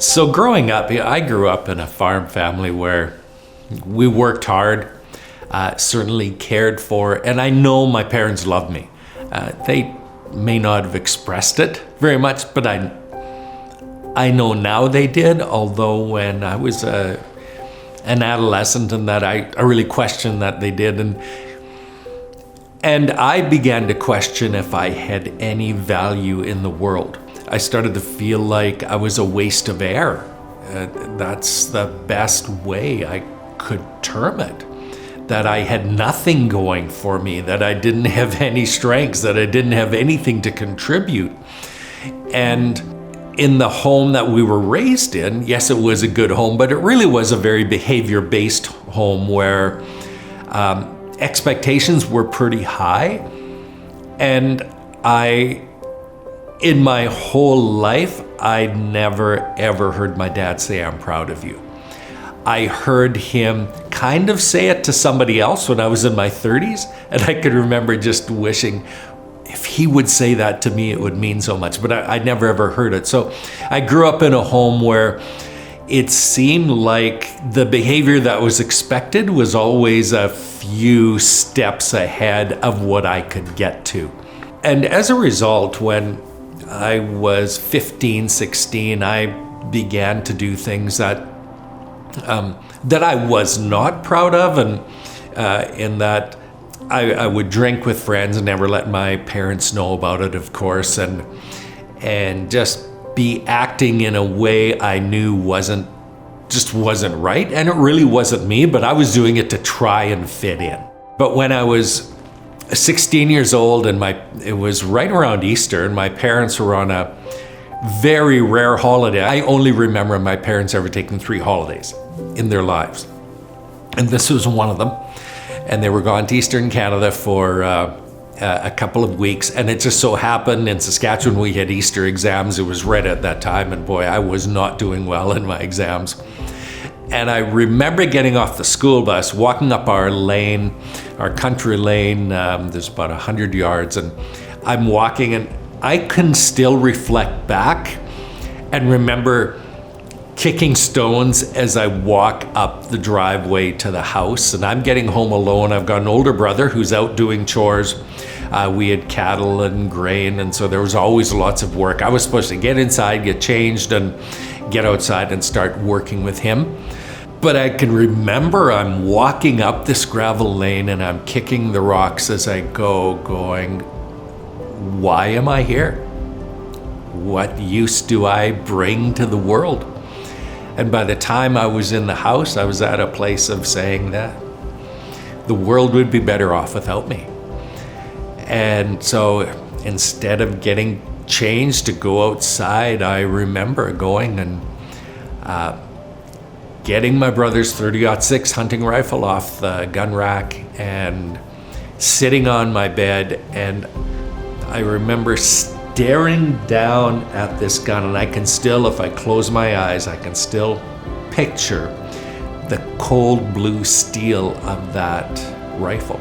So growing up, I grew up in a farm family where we worked hard, certainly cared for, and I know my parents loved me. They may not have expressed it very much, but I know now they did, although when I was an adolescent and that I really questioned that they did. And I began to question if I had any value in the world. I started to feel like I was a waste of air. That's the best way I could term it. That I had nothing going for me, that I didn't have any strengths, that I didn't have anything to contribute. And in the home that we were raised in, yes, it was a good home, but it really was a very behavior-based home where expectations were pretty high. And in my whole life, I never ever heard my dad say, "I'm proud of you." I heard him kind of say it to somebody else when I was in my 30s, and I could remember just wishing if he would say that to me, it would mean so much, but I never ever heard it. So I grew up in a home where it seemed like the behavior that was expected was always a few steps ahead of what I could get to. And as a result, when I was 15, 16, I began to do things that I was not proud of, and in that I would drink with friends and never let my parents know about it, of course, and just be acting in a way I knew wasn't right, and it really wasn't me, but I was doing it to try and fit in. But when I was 16 years old, and it was right around Easter, and my parents were on a very rare holiday. I only remember my parents ever taking 3 holidays in their lives, and this was one of them. And they were gone to Eastern Canada for a couple of weeks, and it just so happened in Saskatchewan we had Easter exams. It was right at that time, and boy, I was not doing well in my exams. And I remember getting off the school bus, walking up our lane, our country lane. There's about 100 yards, and I'm walking, and I can still reflect back and remember kicking stones as I walk up the driveway to the house. And I'm getting home alone. I've got an older brother who's out doing chores. We had cattle and grain, and so there was always lots of work. I was supposed to get inside, get changed, and get outside and start working with him. But I can remember I'm walking up this gravel lane and I'm kicking the rocks as I go, going, why am I here? What use do I bring to the world? And by the time I was in the house, I was at a place of saying that the world would be better off without me. And so instead of getting changed to go outside, I remember going and getting my brother's .30-06 hunting rifle off the gun rack and sitting on my bed, and I remember staring down at this gun, and I can still, if I close my eyes, I can still picture the cold blue steel of that rifle,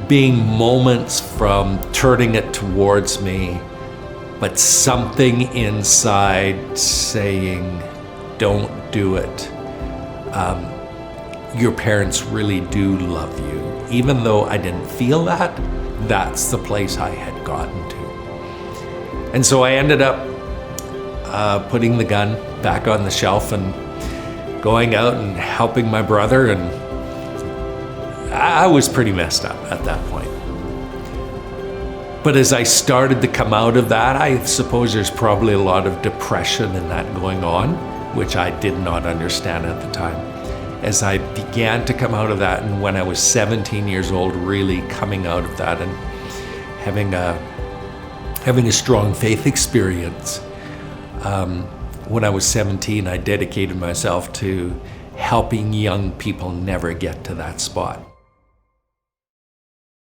being moments from turning it towards me, but something inside saying, don't do it. Your parents really do love you. Even though I didn't feel that, that's the place I had gotten to. And so I ended up putting the gun back on the shelf and going out and helping my brother, and I was pretty messed up at that point. But as I started to come out of that, I suppose there's probably a lot of depression in that going on, which I did not understand at the time. As I began to come out of that, and when I was 17 years old, really coming out of that and having a strong faith experience. When I was 17, I dedicated myself to helping young people never get to that spot.